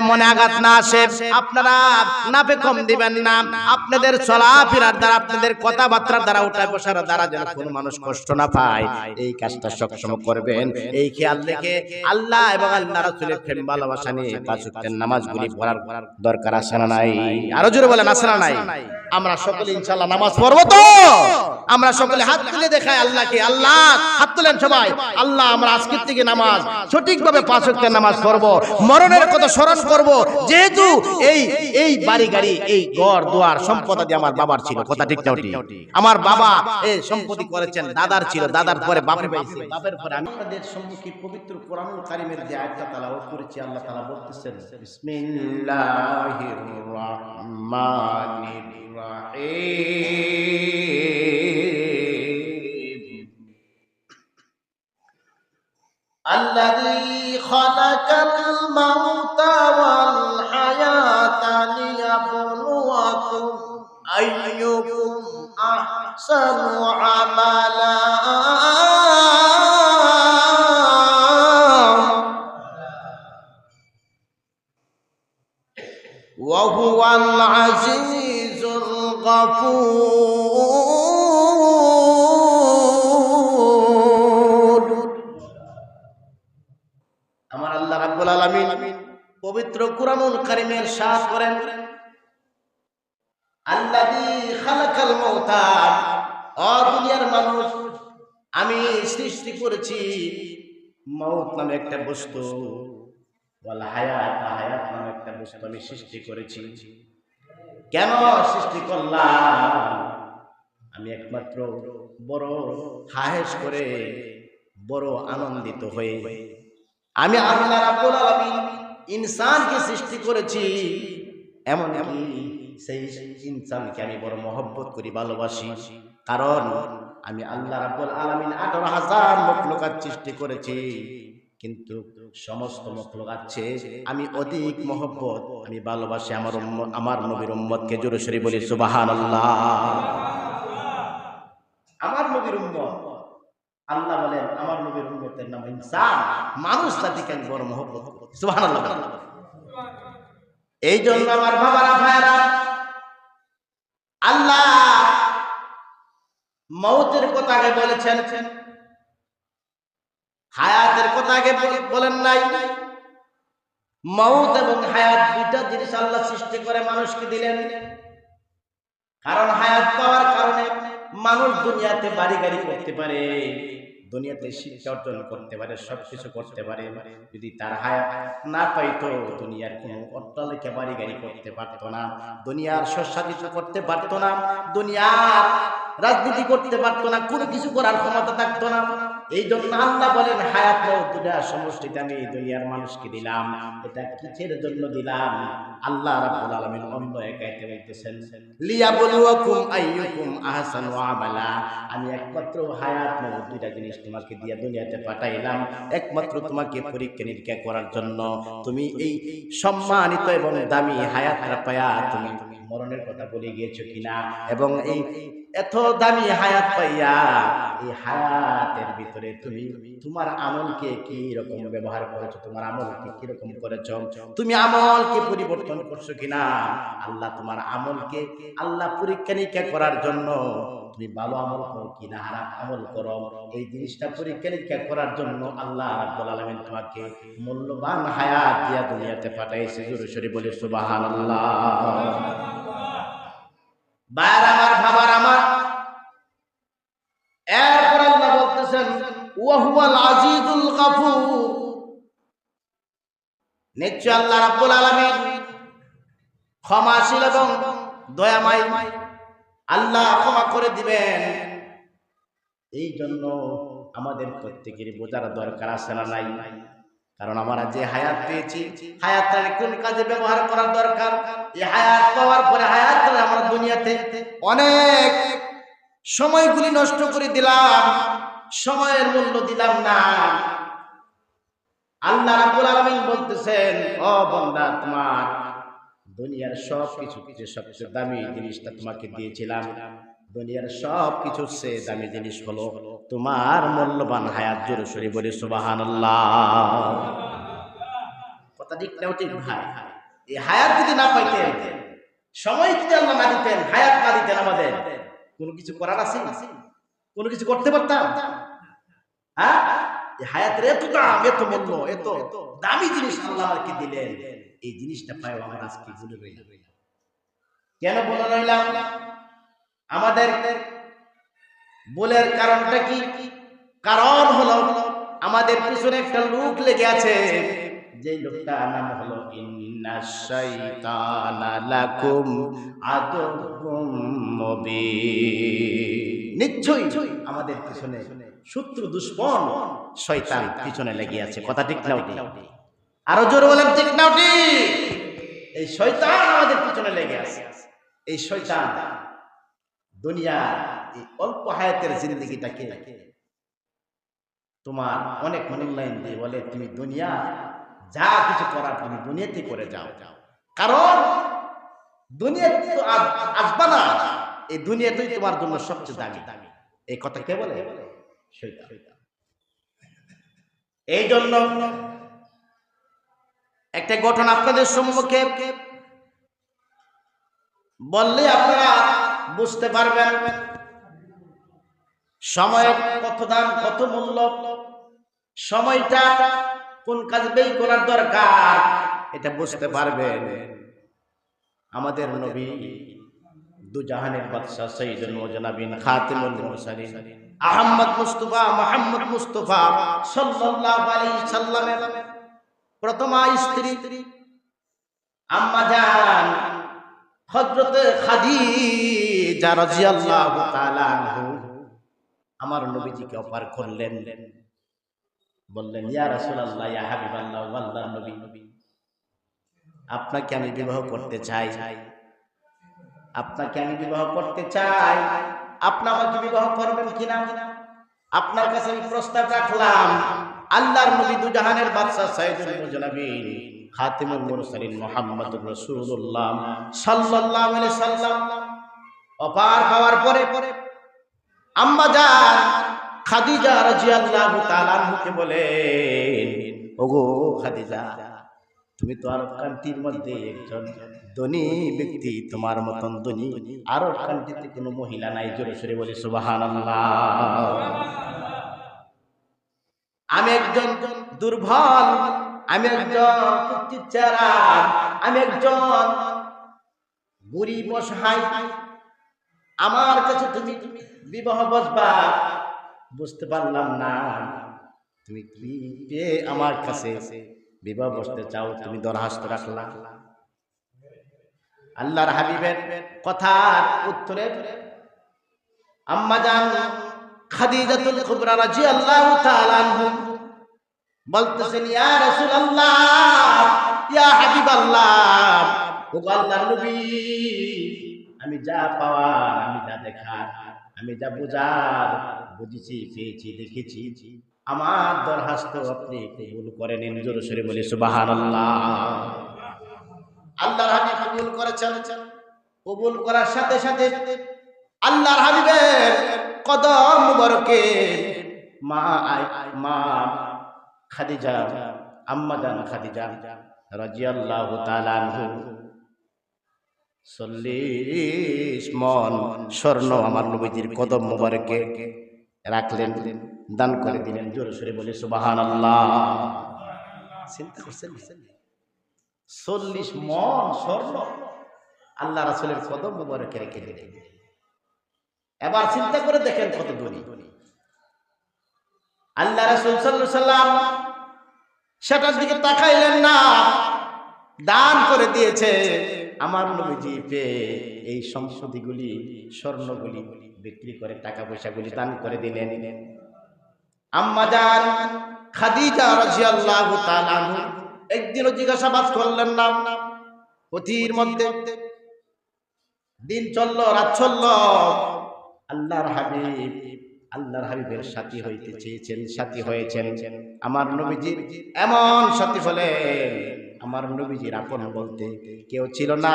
মনে আঘাত না আসে, আপনারা নাফে কম দিবেন না। আপনাদের চলাফেরার দ্বারা, আপনাদের কথাবার্তার দ্বারা, উঠা বসার দ্বারা যেন কোনো মানুষ কষ্ট না পায়, এই কাজটা সবসময় করবেন। এই খেয়াল রেখে আল্লাহ এবং আল্লাহ রাসূলের প্রেম ভালোবাসা নিয়ে পাঁচ ওয়াক্তের নামাজগুলি পড়ার দরকার আছে না নাই? আরো জোরে বলেন, আছে না নাই? আমরা সকলে ইনশাআল্লাহ নামাজ পড়ব তো? আমরা সকলে হাত তুলে দেখাই আল্লাহকে। আল্লাহ, হাত তুলেন সবাই। আল্লাহ, আমরা আজকের থেকে নামাজ সঠিকভাবে পাঁচ ওয়াক্তের নামাজ পড়ব, মরণের কথা স্মরণ করব। যেহেতু এই বাড়ি গাড়ি, এই ঘর দুয়ার সম্পত্তি আমার বাবার ছিল, কথা ঠিক না? আমার বাবা এই সম্পত্তি করেছেন, দাদার ছিল, দাদার পরে বাপের পাইছে, বাপের পরে আমি। আপনাদের সম্মুখে পবিত্র কোরআনুল কারীমের যে আয়াতটা তেলাওয়াত করেছি, আল্লাহ তাআলা বলতেছেন, বিসমিল্লাহির রাহমানির রাহিম, আল্লাযী খালাকাল মাউতা ওয়াল হায়াতা লিয়াবলুয়াকুম আইয়ুকুম আহসানু আমালা ওয়া হুয়াল আজিজুল গফুর। আমার আল্লাহ রাব্বুল আলামিন পবিত্র কুরআনুল কারীমে ইরশাদ করেন, আল্লাযী খালাকাল মাউতা, ও দুনিয়ার মানুষ, আমি সৃষ্টি করেছি মউত নামে একটা বস্তু, ওয়াল হায়াত, হায়াত নামে একটা বস্তু আমি সৃষ্টি করেছি। কেন সৃষ্টি করলাম? আমি একমাত্র বড় হায়েস করে, বড় আনন্দিত হয়ে আমি আল্লাহ রাব্বুল আলামিন ইনসানকে সৃষ্টি করেছি। এমনকি সেই ইনসানকে আমি বড় মহব্বত করি, ভালোবাসি। কারণ আমি আল্লাহ রাব্বুল আলামিন 18,000 মখলুকাত সৃষ্টি করেছি, কিন্তু সমস্ত মখলুকাত চেয়ে আমি অধিক মহব্বত, আমি ভালোবাসি আমার নবীর উম্মতকে। জোরে সরে বলি সুবহানাল্লাহ। আমার নবীর উম্মত, আল্লাহ বলেন আমার নবীর উম্মতের নাম ইনসান, মানুষ জাতিকে আমি বড় মহব্বত করি। সুবহানাল্লাহ। এই জন্য আমার বাবারা, ভাইরা, আল্লাহ মউতের কথা আগে বলেছেন, হায়াতের কথা আগে বলেন নাই। মউত এবং হায়াত দুইটা জিনিস আল্লাহ সৃষ্টি করে মানুষকে দিলেন। কারণ হায়াত পাওয়ার কারণে মানুষ দুনিয়াতে বাড়ি গাড়ি করতে পারে, দুনিয়াতে শিক্ষা অর্জন করতে পারে, সবকিছু করতে পারে। যদি তার হায়াত না পাইতো, দুনিয়ার কোনো অট্টালিকা বাড়ি গাড়ি করতে পারতো না, দুনিয়ার স্বস্বাদিত করতে পারতো না, দুনিয়ার রাজনীতি করতে পারতো না, কোনো কিছু করার ক্ষমতা থাকতো না। এই জন্য আল্লাহ বলেন হায়াত দুটা সমষ্টিতে আমি দুনিয়ার মানুষকে দিলাম। এটা কিসের জন্য দিলাম? আল্লাহ রাব্বুল আলামিন অন্য এক আয়াতে বলতেছেন, লিয়াবলুয়াকুম আইয়ুকুম আহসানু আমালা। আমি একমাত্র হায়াত মউত দুইটা জিনিস তোমাকে দিয়ে দুনিয়াতে পাঠাইলাম, একমাত্র তোমাকে পরীক্ষা নিরীক্ষা করার জন্য। তুমি এই সম্মানিত এবং দামি হায়াতটা পায়া তুমি মরণের কথা বলে গিয়েছো কিনা, এবং এই এত দামি হায়াত পাইয়া এই হায়াতের ভিতরে তুমি তোমার আমলকে কি রকম ব্যবহার করেছো, তোমার আমলকে কি রকম করেছো, তুমি আমলকে পরিবর্তন করছো কিনা। আল্লাহ তোমার আমলকে আল্লাহ পরীক্ষা নিরীক্ষা করার জন্য, তুমি ভালো আমল করো কিনা খারাপ আমল করো, এই জিনিসটা পরীক্ষা নিরীক্ষা করার জন্য আল্লাহ রাব্বুল আলামিন তোমাকে মূল্যবান হায়াত দিয়া দুনিয়াতে পাঠাইছে। জোরে সরে বলি সুবহানাল্লাহ। ভাইরা আমার, বাবার আমার, এরপর আল্লাহ বলতেছেন ওয়া হুয়াল আজিজুল গফুর। নিশ্চয় আল্লাহ রাব্বুল আলামিন ক্ষমাশীল এবং দয়াময়, আল্লাহ ক্ষমা করে দিবেন। এই জন্য আমাদের প্রত্যেকেরই বোঝার দরকার আছে না নাই? কারণ আমরা যে হায়াত পেয়েছি, হায়াতটাকে কোন কাজে ব্যবহার করার দরকার। এই হায়াত পাওয়ার পরে হায়াতটা আমরা দুনিয়াতে অনেক সময়গুলি নষ্ট করে দিলাম, সময়ের মূল্য দিলাম না। আল্লাহ রাব্বুল আলামিন বলতেছেন, ও বান্দা, তোমার দুনিয়ার সবকিছু, সবচেয়ে দামি জিনিসটা তোমাকে দিয়েছিলাম, দুনিয়ার সবকিছু চেয়ে দামি জিনিস হলো তোমার মূল্যবান হায়াত। জোরে সরে বলি সুবহানাল্লাহ। কথা ঠিক না ঠিক ভাই? এই হায়াত যদি না পাইতেন, সময় যদি আল্লাহ না দিতেন, হায়াত না দিতেন, আমাদের কোনো কিছু করার আছে? কোনো কিছু করতে পারতাম? হ্যাঁ, এই হায়াতের এত দাম, এত মূল্য, এত দামি জিনিস আল্লাহ আমাকে দিলেন। এই জিনিসটা পাই আমরা আজকে ভুলে রইলাম। কেন বলে রইলাম? আমাদের বলের কারণটা কি? কারণ হলো আমাদের পিছনে একটা লোক লেগে আছে, যে লোকটার নাম হলো ইন্নাশ শাইতানা লাকুম আদুউম মুবিন। নিশ্চয়ই আমাদের পিছনে শত্রু দুশমন শয়তান পিছনে লেগে আছে। কথা ঠিক না? আরো জোরে বলেন ঠিক না? এই শয়তান আমাদের পিছনে লেগে আছে। এই শয়তান দুনিয়ার এই অল্প হায়াতের জিন্দেগিটাকে তোমার অনেক মূল্যায়ন দিয়ে বলে, তুমি দুনিয়া যা কিছু করার তুমি দুনিয়াতে করে যাও, কারণ দুনিয়াতে তো আসবা না, এই দুনিয়াতেই তোমার জন্য সবচেয়ে দামি। এই কথা কে বলে? শয়তান। এই জন্য একটা ঘটনা আপনাদের সম্মুখে বললে আপনারা বুঝতে পারবেন সময়ের কত দাম, কত মূল্য, সময়টা কোন কাজে ব্যয় করার দরকার, এটা বুঝতে পারবেন। আমাদের নবী দুজাহানের বাদশা সাইয়্যিদুল মুরসালিন খাতিমুল মুরসালিন আহমদ মুস্তাফা মুহাম্মদ মুস্তাফা সাল্লাল্লাহু আলাইহি সাল্লামের প্রথমা স্ত্রী আম্মা জান হযরত খাদিজা রাদিয়াল্লাহু তাআলা আনহা আমার নবীজিকে অফার করলেন, বললেন, ইয়া রাসূলুল্লাহ, ইয়া হাবিবাল্লাহ, আল্লাহর নবী, আপনাকে আমি বিবাহ করতে চাই, আপনাকে আমি বিবাহ করতে চাই, আপনি আমাকে বিবাহ করবেন কিনা? আপনার কাছে আমি প্রস্তাব রাখলাম। আল্লাহর নবী দুজাহানের বাদশা সাইয়্যিদুল মুরসালিন খাতিমুল মুরসালিন মুহাম্মদুর রাসূলুল্লাহ সাল্লাল্লাহু আলাইহি সাল্লাম অপার হওয়ার পরে আম্মা জান খাদিজা রাদিয়াল্লাহু তাআলা আনহাকে বলেন, ওগো খাদিজা, তুমি তো আরব কান্ট্রির মধ্যে একজন ধনী ব্যক্তি, তোমার মতন ধনী আরব কান্ট্রিতে কোনো মহিলা নাই। জোরে সোরে বলি সুবহানাল্লাহ। আমি একজন দুর্বল, আমি একজন কুচিচারা, আমি একজন গরিব অসহায়, আমার কাছে তুমি বিবাহ বসবা? বুঝতে পারলাম না তুমি কি পেয়ে আমার কাছে বিবাহ বসতে চাও, তুমি দরখাস্ত রাখলা। আল্লাহর হাবিবের কথার উত্তরে আম্মা জান খাদিজাতুল কুবরা রাদিয়াল্লাহু তাআলা আনহা বলতেছেন, ইয়া রাসূলুল্লাহ, ইয়া হাবিবাল্লাহ, ও আল্লাহর নবী, আমি যা পাওয়ার, আমি যা দেখার, আমি যা বুঝার বুঝেছি, পেয়েছি, দেখেছি, আমার দরখাস্ত আপনি কবুল করে নিন। জোরে সোরে বলি সুবহানাল্লাহ। আল্লাহর হাবিব কবুল করেছেন। কবুল করার সাথে সাথে আল্লাহর হাবিবের কদম মুবারকে মা খাদিজা, আম্মা জান খাদিজা রাদিয়াল্লাহু তাআলা আনহা 40 মণ স্বর্ণ আমার নবীজির কদম মুবারকে রাখলেন, দান করে দিলেন। জোরে সোরে বলে সুবহানাল্লাহ। চিন্তা করছেন 40 মণ স্বর্ণ আল্লাহ রাসূলের কদম মুবারকে রেখে দিলেন। এবার চিন্তা করে দেখেন কত ধনী আল্লাহ রাসূল সাল্লাল্লাহু আলাইহি সাল্লাম। সেটার দিকে তাকাইলেন না, দান করে দিয়েছে। আমার নবীজি পেয়ে এই সম্পত্তিগুলি, স্বর্ণগুলি বিক্রি করে টাকা পয়সাগুলি দান করে দিলেন। আম্মা জান খাদিজা রাদিয়াল্লাহু তাআলা আনহা একদিনও জিজ্ঞাসাবাদ করলেন না। পথির মধ্যে দিন চলল, রাত চলল, আল্লাহর হাবিবের সাথী হইতে চেয়েছেন, সাথী হয়েছেন। আমার নবীজির এমন সাথী হলেন, আমার নবীজির আপন বলতে কেউ ছিল না।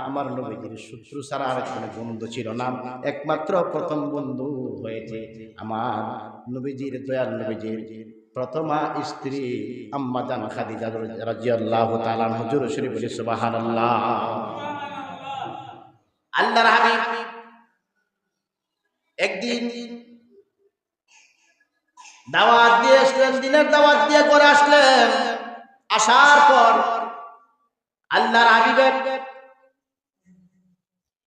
আমার নবীজির শত্রু ছাড়া আর কোনো বন্ধু ছিল না। একমাত্র প্রথম বন্ধু হয়েছে আমার নবীজির, দয়াল নবীজির প্রথমা স্ত্রী আম্মা জান খাদিজা রাদিয়াল্লাহু তাআলা হুজুর শরীফ বলি সুবহানাল্লাহ। আল্লাহর হাবিব একদিন দাওয়াত দিয়ে আসলেন, দিনের দাওয়াত দিয়ে করে আসলেন। আসার পর আল্লাহর হাবিবের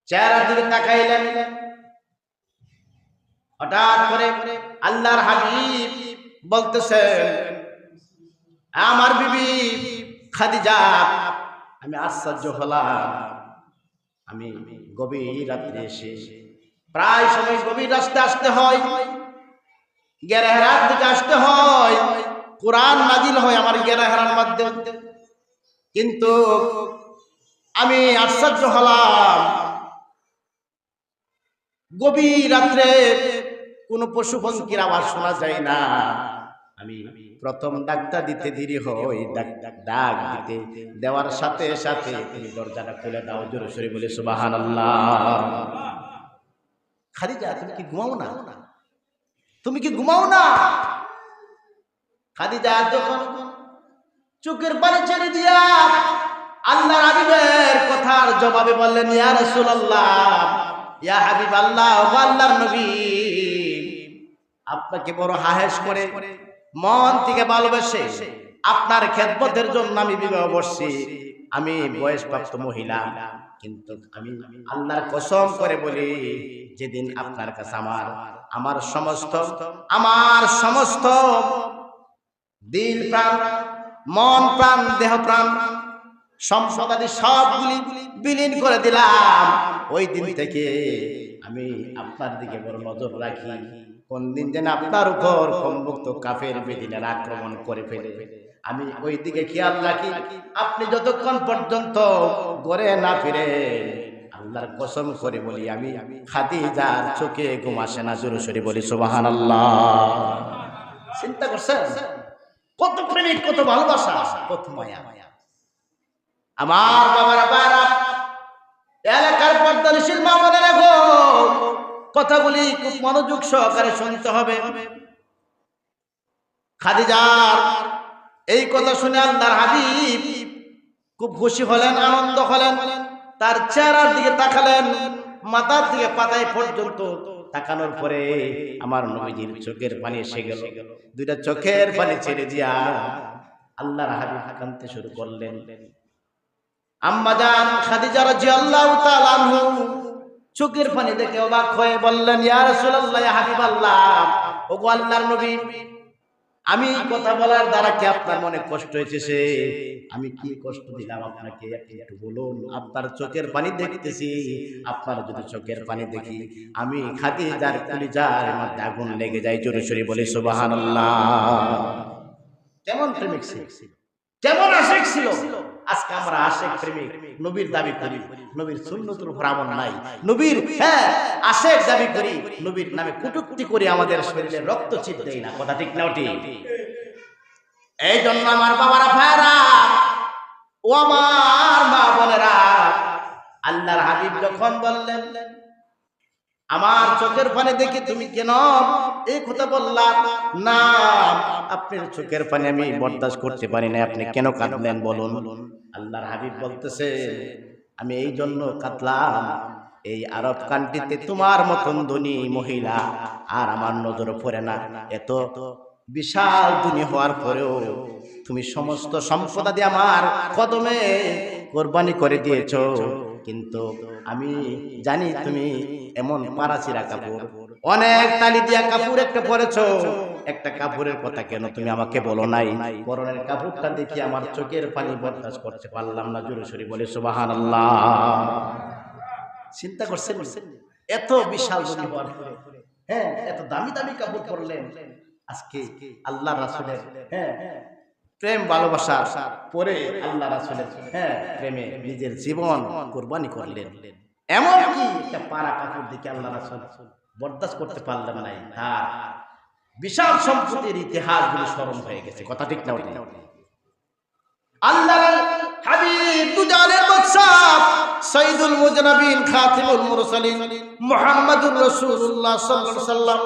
চেহারার দিকে তাকাইলেন। হঠাৎ করে আল্লাহর হাবিব বলতেছেন, আমার বিবি খাদিজা, আমি আশ্চর্য হলাম, আমি গভীর রাত্রে এসে, প্রায় সময় গভীর রাস্তা আসতে হয়, গেরেহারার দিকে আসতে হয়, কোরআন নাজিল হয় আমার গেরেহারার মধ্যে, কিন্তু আমি আশ্চর্য হলাম, গভীর রাত্রে কোন পশু পঙ্খির আওয়াজ শোনা যায় না। আমি প্রথম ডাকটা দিতে দেরি হয়, ডাক দিতে দেওয়ার সাথে সাথে তুমি দরজাটা খুলে দাও। জোরে সরে বলে সুবহানাল্লাহ। খাদিজা, তুমি কি ঘুমাও না? তুমি কি ঘুমাও না? খাদিজা যখন চোখের পানি ছেড়ে দিয়া আল্লাহর হাবিবের কথার জবাবে বললেন, ইয়া রাসূলুল্লাহ, ইয়া হাবিবাল্লাহ, ও আল্লাহর নবী, আপনাকে বড় হাহেস করে মন থেকে ভালোবেসে আপনার খেদমতের জন্য আমি বিবাহ বসছি। আমি বয়সপ্রাপ্ত মহিলা, কিন্তু আমি আল্লাহর কসম করে বলি, যেদিন আপনার কাছে আমার সমস্ত দিল প্রাণ, মন প্রাণ, দেহ প্রাণ, সম্পদাদি সবগুলি বিলীন করে দিলাম, ওই দিন থেকে আমি আপনার দিকে বড় নজর রাখি। কোন দিন যেন আপনার উপর কমবক্ত কাফের বেদিনের আক্রমণ করে ফেলে, আমি ওই দিকে খেয়াল রাখি। আপনি যতক্ষণ পর্যন্ত ঘরে না ফিরে, আল্লাহর কসম করে বলি, আমি খাদিজার চোখে ঘুম আসে না। জোরে সরে বলি সুবহানাল্লাহ। চিন্তা করছেন কত প্রেমিক, কত ভালোবাসা, কত মায়া। আমার বাবারা, বারা এলাকার পর্দানিশীল মা বোনেরা গো, কথাগুলি খুব মনোযোগ সহকারে শুনতে হবে। খাদিজার এই কথা শুনে আল্লাহর হাবিব খুব খুশি হলেন, আনন্দ হলেন। তার চেহারার দিকে তাকালেন, মাথার দিকে পাতায় পর্যন্ত তাকানোর পরে আমার নবীজির চোখের পানি এসে গেল। দুইটা চোখের পানি ছেড়ে দিয়া আল্লাহর হাবিব কাঁদতে শুরু করলেন। আম্মা জান খাদিজা রাদিয়াল্লাহু তাআলা আনহু চোখের পানি দেখে অবাক হয়ে বললেন, ইয়া রাসূলুল্লাহ, ইয়া হাবিবাল্লাহ, ওগো আল্লাহর নবী, আমি কথা বলার দ্বারা কি আপনার মনে কষ্ট হয়েছে? আমি কি কষ্ট দিলাম আপনাকে একটু বলুন। আপনার চোখের পানি দেখতেছি, আপনার যদি চোখের পানি দেখি আমি খাদিজার কলিজার মধ্যে আগুন লেগে যায়। জোরে সরে বলি সুবহানাল্লাহ। কেমন প্রেমিক ছিল, কেমন আশিক ছিল। আজকে আমরা আশিক প্রেমিক, নবীর দাবি করি, নবীর সুন্নতের উপর আমল নাই, নবীর আশিক দাবি করি, নবীর নামে কটূক্তি করে আমাদের শরীরে রক্ত চিত দেই না। কথা ঠিক না ঠিক? এই জন্য আমার বাবারা, ভাইরা, ও আমার মা বোনেরা, আল্লাহর হাবিব যখন বললেন, আমার চোখের পানি দেখে তুমি কেন এই কথা বললা? না, আপনার চোখের পানি আমি বরদাস্ত করতে পারি না, আপনি কেন কাঁদলেন বলুন। আল্লাহর হাবিব বলতেছে, আমি এই জন্য কাঁদলাম, এই আরব কান্ট্রিতে তোমার মতন ধনী মহিলা আর আমার নজরে পড়ে না। এত বিশাল ধনী হওয়ার পরেও তুমি সমস্ত সম্পদ দিয়ে আমার কদমে কোরবানি করে দিয়েছো, কিন্তু আমি জানি তুমি এমন পারাচিরা কাপড়, অনেক তালি দিয়া কাপড় একটা পরেছো, একটা কাপড়ের কথা কেন তুমি আমাকে বলো নাই? পরনের কাপড়টা দেখি আমার চোখের পানি বরদাস্ত করতে পারলাম না। জোরে সরে বলে সুবহানাল্লাহ। চিন্তা করছেন এত বিশাল ধনী হওয়ার পরে, এত দামি দামি কাপড় পরলেন। আজকে আল্লাহ রাসূলের প্রেম ভালোবাসা পরে আল্লাহ রাসূলের প্রেমে নিজের জীবন কুরবানি করলেন। এমন কি একটা পারা কাপড় দেখে আল্লাহ রাসূল বরদাস্ত করতে পারলেন না। তার বিশাল সম্পত্তির ইতিহাসগুলো স্মরণ হয়ে গেছে। কথা ঠিক না? আল্লাহর হাবিব দুজানের বাদশা সাইয়্যিদুল মুজনাবিন খাতিমুল মুরসালিন মুহাম্মাদুর রাসূলুল্লাহ সাল্লাল্লাহু আলাইহি ওয়াসাল্লাম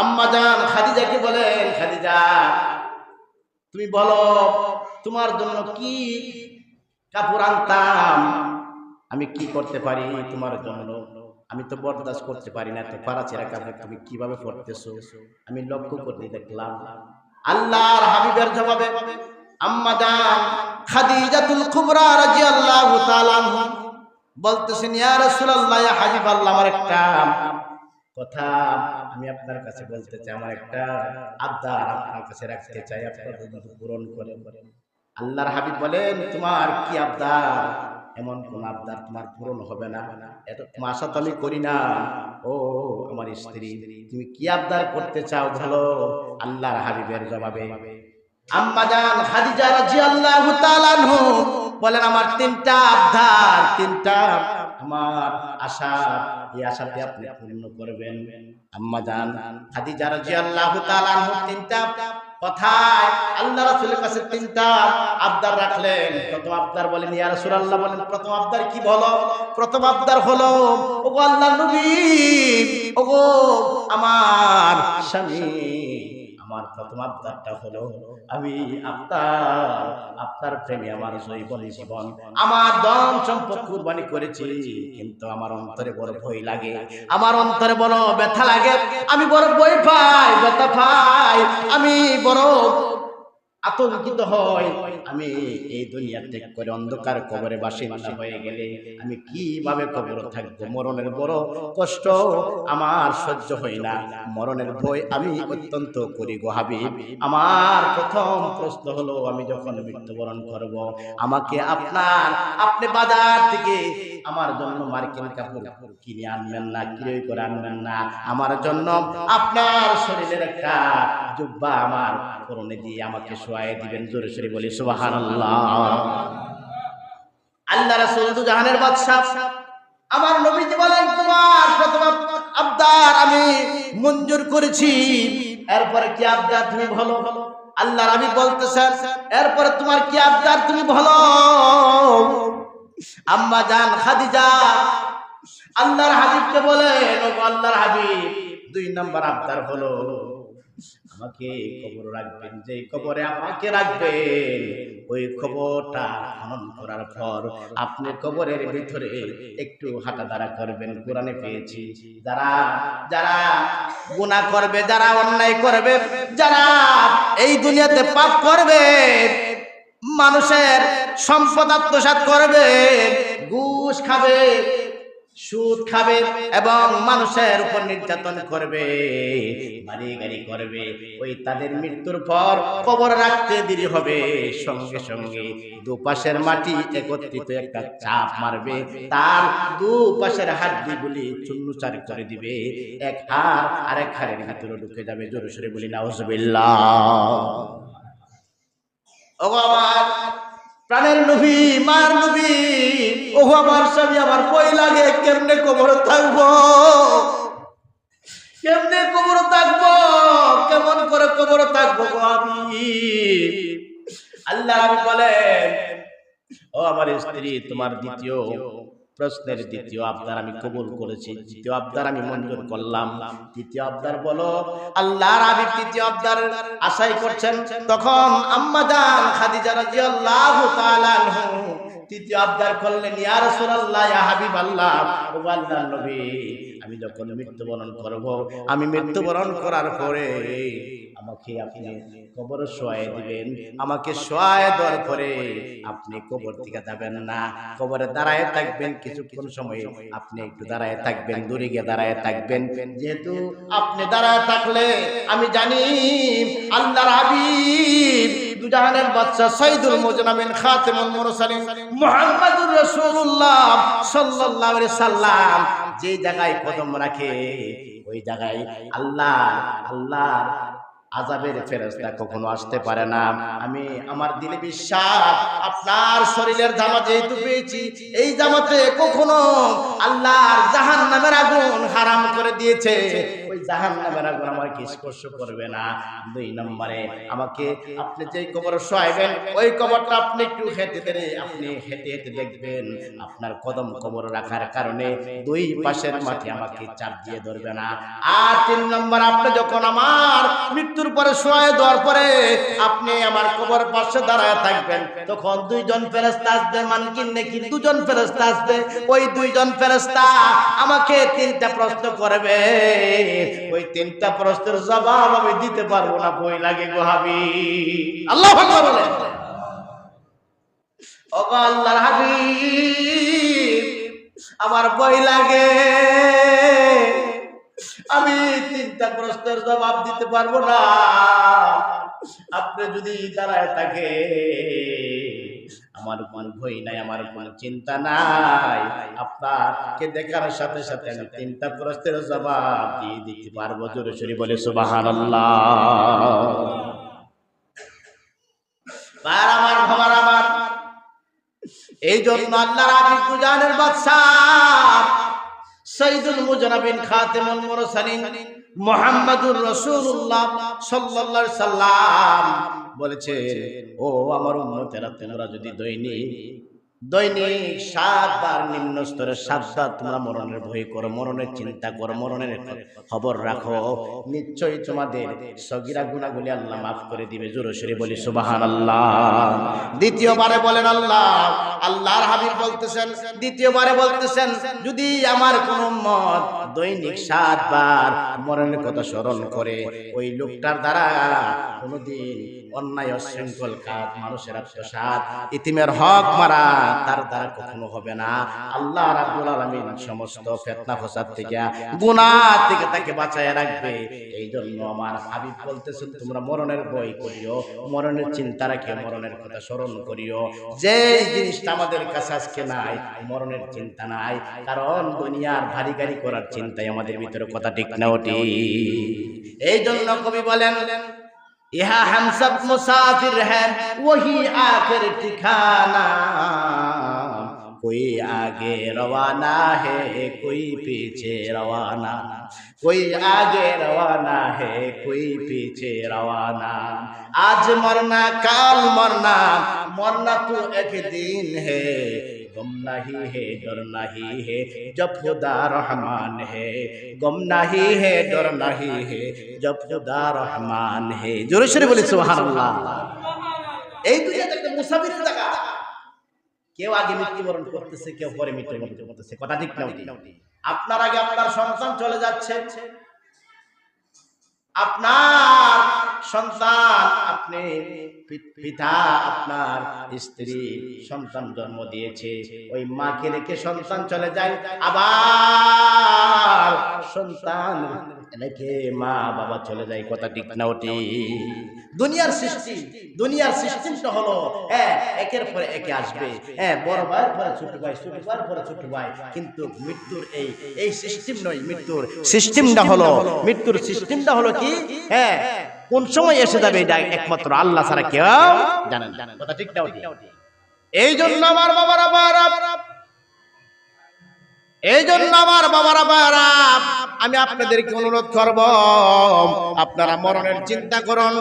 আম্মা জান খাদিজাকে বলেন, খাদিজা তুমি বলো তোমার জন্য কি কাপড় আনতাম, আমি কি করতে পারি তোমার জন্য, আমি তো বরদাস্ত করতে পারি না তো পারাচেরা কাপড় তুমি কিভাবে পরতেছো। আমি লক্ষ্য করে দেখলাম আল্লাহর হাবিবের জবাবে আম্মা জান খাদিজাতুল কুবরা রাদিয়াল্লাহু তাআলা আনহা বলতেছেন, ইয়া রাসূলুল্লাহ, ইয়া হাবিবাল্লাহ, আমার একটা কথা আমি আপনার কাছে বলতে চাই, আমার একটা আবদার আপনার কাছে রাখতে চাই, আপনারা যদি পূরণ করেন। আল্লাহর হাবিব বলেন, তোমার কি আবদার? এমন কোন আবদার তোমার পূরণ হবে না, এত আশা তো আমি করি না। ও আমার স্ত্রী, তুমি কি আবদার করতে চাও বলো। আল্লাহর হাবিবের জবাবে আম্মা জান খাদিজা রাদিয়াল্লাহু তাআলা আনহা বলেন, আমার তিনটা আবদার, তিনটা আমার আশা, এই আশাতে আপনি পূর্ণ করবেন। আম্মা জান খাদিজা রাদিয়াল্লাহু তাআলা আনহা তিনটা কথায় আল্লাহ রাসূলের কাছে তিনটা আবদার রাখলেন। প্রথম আবদার বলেন, ইয়া রাসূলুল্লাহ, বলেন প্রথম আবদার কি বলো। প্রথম আবদার হলো, ওগো আল্লাহর নবী, ওগো আমার স্বামী, আমার প্রথম আবদারটা হলো আমি আপনার প্রেমে আমার জীবন আমার ধন সম্পদ কুরবানি করেছি, কিন্তু আমার অন্তরে বড় ভয় লাগে, আমার অন্তরে বড় ব্যথা লাগে, আমি বড় ভয় পাই, ব্যথা পাই, আমি বড় আতঙ্কিত হয়। আমি এই দুনিয়া ত্যাগ করে অন্ধকার কবরে বাসিন্দা হয়ে গেলে আমি কিভাবে কবরে থাকবো, মরণের বড় কষ্ট আমার সহ্য হয় না, মরণের ভয় আমি অত্যন্ত করি গো হাবিব। আমার প্রথম প্রশ্ন হলো, আমি যখন মৃত্যুবরণ করব আমাকে আপনি বাজার থেকে আমার জন্য মার্কিন কাপড় কিনে আনবেন না, ক্রয় করে আনবেন না, আমার জন্য আপনার শরীরের একটা জুব্বা আমার পরনে দিয়ে আমাকে শোয়ায় দিবেন। জোরে সরে বলি সুবহানাল্লাহ। আল্লাহ রাসূল দু জাহানের বাদশা আমার নবীজি বলেন, তোমার প্রথম আবদার আমি মঞ্জুর করেছি, এরপরে কি আবদার তুমি বলো। আল্লাহর হাবিব বলতেছেন, এরপরে তোমার কি আবদার তুমি বলো। আম্মা জান খাদিজা আল্লাহর হাবিবকে বলেন, ও আল্লাহর হাবিব, দুই নম্বর আবদার হলো আমাকে কবর রাখবেন, যে কবরে আমাকে রাখবেন ওই কবরটা খনন করার পর আপনি কবরের ভিতরে একটু হাঁটাদারা করবেন। কোরআনে পেয়েছি, যারা যারা গুনাহ করবে, যারা অন্যায় করবে, যারা এই দুনিয়াতে পাপ করবে, মানুষের সম্পদ আত্মসাৎ করবে, ঘুষ খাবে, সুদ খাবে এবং মানুষের উপর নির্যাতন করবে, বাড়ি গাড়ি করবে, ওই তাদের মৃত্যুর পর কবর রাখতে দেরি হবে, সঙ্গে সঙ্গে দুপাশের মাটি একত্রিত একটা চাপ মারবে, তার দুপাশের হাড্ডিগুলি চূর্ণচার করে দিবে, এক হাড় আরেক হাড়ের ভিতরে ঢুকে যাবে। জোরে সরে বলি নাউজুবিল্লাহ। ওগো আমার প্রাণের নবী, মার নবী, ও আমার স্বামী, আমার ভয় লাগে, কেমনে কবর থাকবো, কেমনে কবর থাকবো, কেমন করে কবর থাকবো আমি। আল্লাহ আমি বলেন, ও আমার স্ত্রী, তোমার দ্বিতীয় প্রশ্নের দ্বিতীয় আবদার আমি কবুল করেছি, দ্বিতীয় আবদার আমি মঞ্জুর করলাম। তৃতীয় আবদার বলো। আল্লাহর হাবিব তৃতীয় আবদার আশাই করছেন, তখন আম্মা জান খাদিজা রাদিয়াল্লাহু তাআলা আনহা তৃতীয় আবদার করলেন, ইয়া রাসূলুল্লাহ, ইয়া হাবিবাল্লাহ, ও আল্লাহর নবী, আমি যখন মৃত্যুবরণ করব, আমি মৃত্যুবরণ করার পরে আমাকে আপনি কবরে শোয়ায় দিবেন, আমাকে শোয়ায় দেওয়ার পরে আপনি কবর থেকে যাবেন না, কবরে দাঁড়ায় থাকবেন, কিছুক্ষণ সময় আপনি একটু দাঁড়ায় থাকবেন, দূরে গিয়ে দাঁড়ায় থাকবেন, যেহেতু আপনি দাঁড়ায় থাকলে আমি জানি আল্লাহর হাবিব দুজাহানের বাদশা সাইয়্যিদুল মুজনামিন খাতিমুল মুরসালিন মুহাম্মাদুর রাসূলুল্লাহ সাল্লাল্লাহু আলাইহি সাল্লাম যে জায়গায় কদম রাখে ওই জায়গায় আল্লাহর আযাবের ফেরেশতা কখনো আসতে পারে না। আমি আমার দিলে বিশ্বাস, আপনার শরীরের জামা যেহেতু পেয়েছি, এই জামাতে কখনো আল্লাহর জাহান্নামের আগুন হারাম করে দিয়েছে, ওই জাহান্নামের আগুন আমার আমাকে স্পর্শ করবে না। 2 নম্বরে আমাকে আপনি যেই কবরে শোয়াবেন ওই কবরটা আপনি একটু হেঁটে ধরে আপনি হেঁটে হেঁটে দেখবেন আপনার কদম কবর রাখার কারণে 2 পাশের মাটি আমাকে চাপ দিয়ে ধরবে না। আর 3 নম্বর আপনি যখন আমার মৃত্যুর পরে শোয়া দেওয়ার পরে আপনি আমার কবর পাশে দাঁড়ায় থাকবেন, তখন 2 জন ফেরেশতা আসবে, মানকিন নাকি 2 জন ফেরেশতা আসবে। ওই 2 জন ফেরেশতা আমাকে 3টা প্রশ্ন করবে। ওই 3টা প্রশ্নের জবাব আমি দিতে পারবো না, ভয় লাগে গো হাবিব। আল্লাহু আকবার বলেন। ও গো আল্লাহর হাবিব, আমার ভয় লাগে, আমি 3টা প্রশ্নের জবাব দিতে পারবো না। আপনি যদি দাঁড়ায় থাকে আমার কোনো ভয় নাই, আমার কোনো চিন্তা নাই, আপনাকে দেখার সাথে সাথে আমি 3টা প্রশ্নের জবাব দিয়ে দিতে পারবো। জোরে জোরে বলে সুবহানাল্লাহ। আমার ভাবার আমার এই জন্য আল্লাহর হাবিব দুজানের বাদশাহ সাইয়্যিদুল মুজনাবিন খাতিমুল মুরসালিন মুহাম্মাদুর রাসূলুল্লাহ সাল্লাল্লাহু আলাইহি সাল্লাম বলেছে, ও আমার উম্মতেরা, তোমরা যদি দৈনিক 7 বার নিম্ন স্তরে 7 বার তোমরা মরণের ভয় করো, মরণের চিন্তা করো, মরণের খবর রাখো, নিশ্চয়ই তোমাদের সগীরা গুনাহগুলি আল্লাহ মাফ করে দিবে। জোরে সরে বলি সুবহানাল্লাহ। দ্বিতীয়বারে বলেন আল্লাহর হাবিব বলতেছেন, দ্বিতীয়বারে বলতেছেন, যদি আমার কোন উম্মত দৈনিক 7 বার মরণের কথা স্মরণ করে, ওই লোকটার দ্বারা কোনদিন অন্যায় অশৃঙ্খল কাজ, মানুষের আত্মসাৎ, ইতিমের হক মারা তার দ্বারা কখনো হবে না। আল্লাহ রাব্বুল আলামিন সমস্ত ফিতনা ফাসাদ থেকে, গুনাহ থেকে তাকে বাঁচায় রাখবে। এই জন্য আমার হাবিব বলতেছেন, তোমরা মরণের ভয় করিও, মরণের চিন্তা রাখিও, মরণের কথা স্মরণ করিও। যে জিনিসটা আমাদের কাছে আজকে নাই, মরণের চিন্তা নাই, কারণ দুনিয়ার ভারী গাড়ি করার চিন্তাই আমাদের ভিতরে, কথা ঠিক না ওটি? এই জন্য কবি বলেন, यहाँ हम सब मुसाफिर हैं वही आखिर ठिकाना, कोई आगे रवाना है कोई पीछे रवाना, कोई आगे रवाना है कोई पीछे रवाना, आज मरना काल मरना, मरना तो एक दिन है, गम नहीं है डर नहीं है जब खुदा रहमान है, गम नहीं है डर नहीं है जब खुदा रहमान है। जोरे शोरे बोले सुबहानाल्लाह। এই দুনিয়াতে একটা মুসাফিরের জায়গা, কেউ আগে মৃত্যুবরণ করতেছে, কেউ পরে মৃত্যুবরণ করতেছে, কথা ঠিক না? আপনার আগে আপনার সন্তান চলে যাচ্ছে, আপনার সন্তান, আপনি পিতা, আপনার স্ত্রী সন্তান জন্ম দিয়েছে, ওই মাকে রেখে সন্তান চলে যায়, আবার সন্তান রেখে মা বাবা চলে যায়, কথা ঠিক না ওটি? দুনিয়ার সৃষ্টি, দুনিয়ার সিস্টেমটা হলো একের পরে একে আসবে, বড় ভাইয়ের পরে ছোট ভাই, ছোট ভাইয়ের পরে ছোট ভাই, কিন্তু মৃত্যুর এই সিস্টেম নয়। মৃত্যুর সিস্টেমটা হলো কি, কোন সময় এসে যাবে এটা একমাত্র আল্লাহ ছাড়া কেউ জানেন, কথা ঠিক না ওটি? এই জন্য আমার বাবারা, আমি আপনাদেরকে অনুরোধ করব, আপনারা মরণের চিন্তা করুন,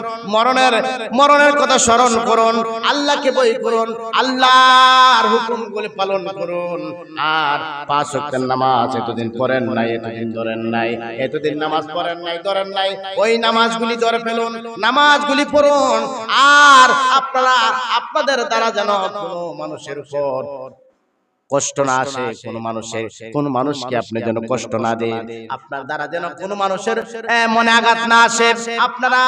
মরণের কথা স্মরণ করুন, আল্লাহকে ভয় করুন, আল্লাহর হুকুমগুলি পালন করুন। আর 5 ওয়াক্তের নামাজ এতদিন পড়েন নাই, এতদিন ধরেন নাই, এতদিন নামাজ পড়েন নাই, ধরেন নাই, ওই নামাজগুলি ধরে ফেলুন, নামাজগুলি পড়ুন। আর আপনাদের দ্বারা যেন কোনো মানুষের উপর কষ্ট না আসে, কোন মানুষকে আপনি যেন কষ্ট না দেন, আপনার দ্বারা যেন কোন মানুষের মনে আঘাত না আসে, আপনারা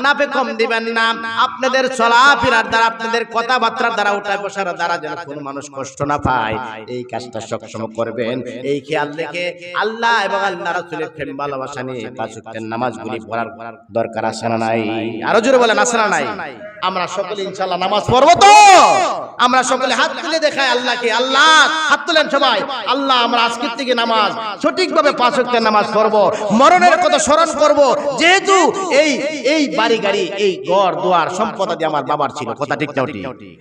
নাপে কম দিবেন না, আপনাদের চলাফেরার দ্বারা, আপনাদের কথাবার্তার দ্বারা, উঠায় বসার দ্বারা যেন কোন মানুষ কষ্ট না পায়, এই কাজটা সবসময় করবেন। এই খেয়াল রেখে আল্লাহ এবং আল্লাহ রাসূলের প্রেম ভালোবাসা নিয়ে 5 ওয়াক্তের নামাজগুলি পড়ার দরকার আছে না নাই? আরো জোরে বলেন, আছে না নাই? আমরা সকলে ইনশাআল্লাহ নামাজ পড়ব তো? আমরা সকলে হাত তুলে দেখাই আল্লাহকে। আল্লাহ, হাত তুলেন সবাই। আল্লাহ, আমরা আজকের থেকে নামাজ সঠিকভাবে 5 ওয়াক্তের নামাজ পড়ব, মরণের কথা স্মরণ করব। যেহেতু এই বাড়ি গাড়ি, এই ঘর দুয়ার সম্পত্তি আমার বাবার ছিল, কথা ঠিক না?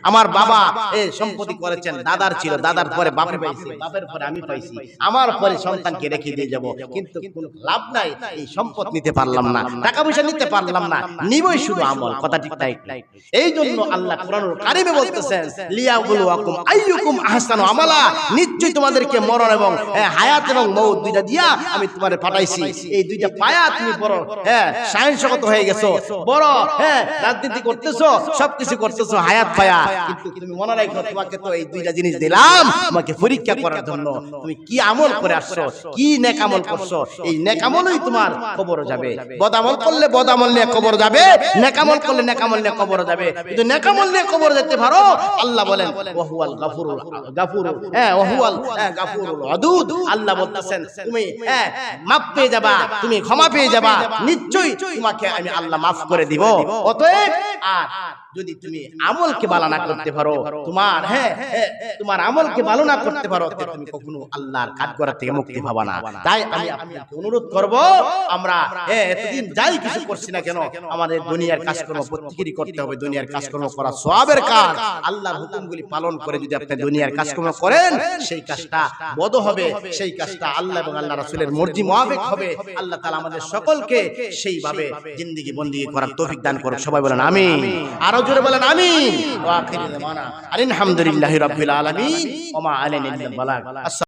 আমার বাবা এই সম্পত্তি করেছেন, দাদার ছিল, দাদার পরে বাপের পাইছি, বাপের পরে আমি পাইছি, আমার পরে সন্তানকে রেখে দিয়ে যাব। কিন্তু কোনো লাভ নাই, এই সম্পদ নিতে পারলাম না, টাকা পয়সা নিতে পারলাম না, নিবই শুধু আমল, কথা ঠিক নাই? এই জন্য আল্লাহ কোরআনুল কারীমে বলতেছেন, লিয়াবলুয়াকুম আইয়ুকুম আহসানু আমালা, নিশ্চয়ই তোমাদেরকে মরণ এবং হায়াত এবং মউত দুইটা দিয়া আমি তোমারে পাঠাইছি। এই দুইটা পায়া তুমি বড় সায়েন্সগত হয়ে গেছো, বড় রাজনীতি করতেছো, সবকিছু করতেছো হায়াত পায়া, কিন্তু তুমি মনে রাখো তোমাকে তো এই দুইটা জিনিস দিলাম তোমাকে পরীক্ষা করার জন্য। তুমি কি আমল করে আসছো, কি নেক আমল করছো, এই নেক আমলই তোমার কবর যাবে। বদ আমল করলে বদ আমল নিয়ে কবর যাবে, নেক আমল করলে নেক আমল নিয়ে কবর যাবে। কিন্তু নেক আমল নিয়ে কবর যেতে পারো, আল্লাহ বলেন ওয়াহুয়াল গাফুরুল ওয়াহুয়াল গাফুরুল ওয়াদুদ। আল্লাহ বলতেছেন তুমি মাফ পেয়ে যাবা, তুমি ক্ষমা পেয়ে যাবা, নিশ্চয়ই তোমাকে আমি আল্লাহ মাফ করে দিব। অতএব আর যদি তুমি আমলকে ভালো না করতে পারো, তোমার আমলকে ভালো না করতে পারো, তুমি কখনো আল্লাহর কাজ করা থেকে মুক্তি পাবা না। তাই আমি আপনাকে অনুরোধ করব, আমরা এতদিন যাই কিছু করছি না কেন, আমাদের দুনিয়ার কাজকর্ম প্রত্যেকেরই করতে হবে। দুনিয়ার কাজকর্ম করা সওয়াবের কাজ। আল্লাহর হুকুমগুলি পালন করে যদি আপনি দুনিয়ার কাজকর্ম করেন, সেই কাজটা বদ হবে, সেই কাজটা আল্লাহ এবং আল্লাহ রাসূলের মর্জি মোয়াফিক হবে। আল্লাহ তাআলা আমাদের সকলকে সেইভাবে জিন্দেগি বন্দেগি করার তৌফিক দান করুন। সবাই বলেন আমিন। আরো জোরে বলেন আমিন। ওয়া আখিরু দাওয়ানা আলহামদুলিল্লাহি রাব্বিল আলামিন ওয়া মা আলাইনা ইল্লাল বালাগ।